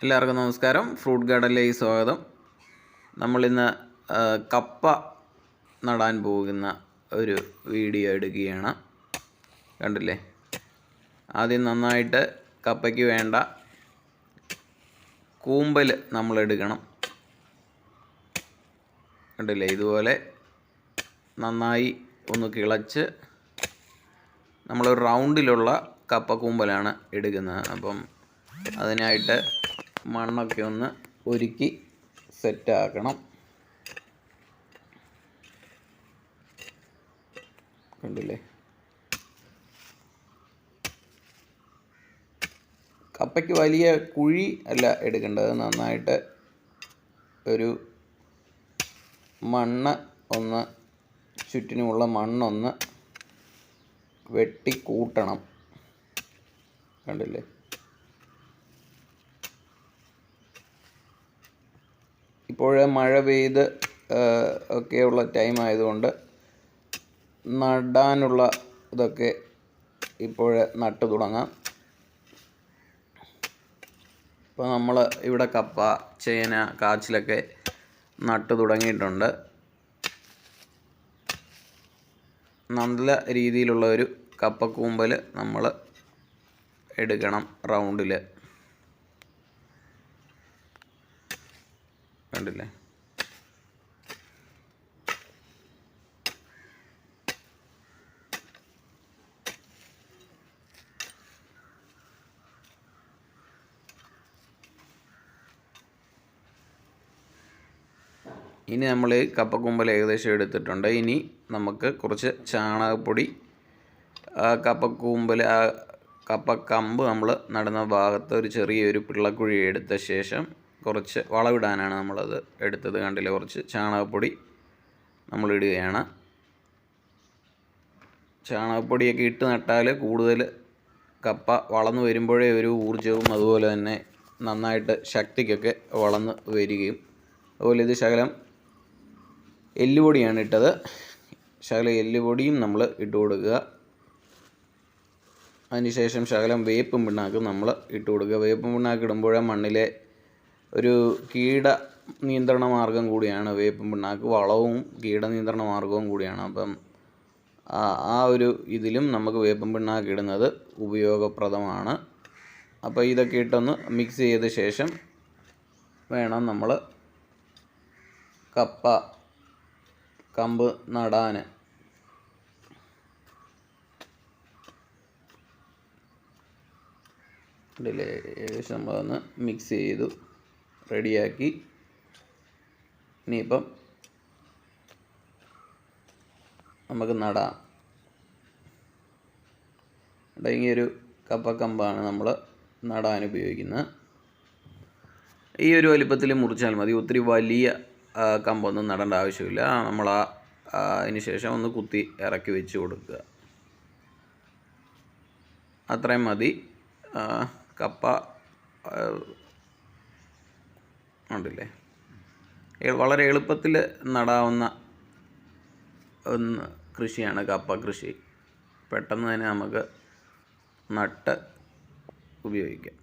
എല്ലാവർക്കും നമസ്കാരം. ഫ്രൂട്ട് ഗാർഡനിലേക്ക് സ്വാഗതം. നമ്മളിന്ന് കപ്പ നടാൻ പോകുന്ന ഒരു വീഡിയോ എടുക്കുകയാണ്. കണ്ടില്ലേ, ആദ്യം നന്നായിട്ട് കപ്പയ്ക്ക് വേണ്ട കൂമ്പൽ നമ്മൾ എടുക്കണം. കണ്ടില്ലേ, ഇതുപോലെ നന്നായി ഒന്ന് കിളച്ച് നമ്മളൊരു റൗണ്ടിലുള്ള കപ്പ കൂമ്പലാണ് എടുക്കുന്നത്. അപ്പം അതിനായിട്ട് മണ്ണൊക്കെ ഒന്ന് ഒരുക്കി സെറ്റാക്കണം. കണ്ടില്ലേ, കപ്പയ്ക്ക് വലിയ കുഴി അല്ല എടുക്കേണ്ടത്. നന്നായിട്ട് ഒരു മണ്ണ് ഒന്ന് ചുറ്റിനുമുള്ള മണ്ണൊന്ന് വെട്ടിക്കൂട്ടണം. കണ്ടില്ലേ, ഇപ്പോൾ മഴ പെയ്ത് ഒക്കെയുള്ള ടൈം ആയതുകൊണ്ട് നടാനുള്ള ഇതൊക്കെ ഇപ്പോൾ നട്ടു തുടങ്ങാം. ഇപ്പോൾ നമ്മൾ ഇവിടെ കപ്പ, ചേന, കാച്ചിലൊക്കെ നട്ടു തുടങ്ങിയിട്ടുണ്ട്. നല്ല രീതിയിലുള്ള ഒരു കപ്പക്കൂമ്പൽ നമ്മൾ എടുക്കണം റൗണ്ടിൽ. കണ്ടില്ലേ, ഇനി നമ്മൾ കപ്പക്കൂമ്പൽ ഏകദേശം എടുത്തിട്ടുണ്ട്. ഇനി നമുക്ക് കുറച്ച് ചാണകപ്പൊടി കപ്പക്കൂമ്പൽ കപ്പക്കമ്പ് നമ്മൾ നടുന്ന ഭാഗത്ത് ഒരു ചെറിയൊരു പിള്ളക്കുഴി എടുത്ത ശേഷം കുറച്ച് വളമിടാനാണ് നമ്മളത് എടുത്തത്. കണ്ടില്ലേ, കുറച്ച് ചാണകപ്പൊടി നമ്മൾ ഇടുകയാണ്. ചാണകപ്പൊടിയൊക്കെ ഇട്ട് നട്ടാൽ കൂടുതൽ കപ്പ വളർന്നു വരുമ്പോഴേ ഒരു ഊർജ്ജവും അതുപോലെ തന്നെ നന്നായിട്ട് ശക്തിക്കൊക്കെ വളർന്ന് വരികയും. അതുപോലെ ഇത് ശകലം എല്ലുപൊടിയാണ് ഇട്ടത്. ശകലം എല്ലുപൊടിയും നമ്മൾ ഇട്ട് കൊടുക്കുക. അതിനുശേഷം ശകലം വേപ്പും പിണ്ണാക്കും നമ്മൾ ഇട്ട് കൊടുക്കുക. വേപ്പും പിണ്ണാക്ക് ഇടുമ്പോഴേ മണ്ണിലെ ഒരു കീട നിയന്ത്രണ മാർഗം കൂടിയാണ് വേപ്പും പിണ്ണാക്ക്. വളവും കീടനിയന്ത്രണ മാർഗവും കൂടിയാണ്. അപ്പം ആ ഒരു ഇതിലും നമുക്ക് വേപ്പും പിണ്ണാക്ക് ഇടുന്നത് ഉപയോഗപ്രദമാണ്. അപ്പോൾ ഇതൊക്കെ ഇട്ടൊന്ന് മിക്സ് ചെയ്ത ശേഷം വേണം നമ്മൾ കപ്പ കമ്പ് നടാൻ. ഇതിൽ ഏകദേശം നമ്മളൊന്ന് മിക്സ് ചെയ്തു റെഡിയാക്കി. ഇനിയിപ്പം നമുക്ക് നടാം. ഇടങ്ങിയൊരു കപ്പക്കമ്പാണ് നമ്മൾ നടാൻ ഉപയോഗിക്കുന്നത്. ഈ ഒരു വലിപ്പത്തിൽ മുറിച്ചാൽ മതി. ഒത്തിരി വലിയ കമ്പൊന്നും നടേണ്ട ആവശ്യമില്ല. നമ്മൾ അതിന് ശേഷം ഒന്ന് കുത്തി ഇറക്കി വെച്ച് കൊടുക്കുക. അത്രയും മതി. കപ്പ ഉണ്ടല്ലേ, വളരെ എളുപ്പത്തിൽ നടാവുന്ന കൃഷിയാണ് കപ്പ കൃഷി. പെട്ടെന്ന് തന്നെ നമുക്ക് നട്ട് ഉപയോഗിക്കാം.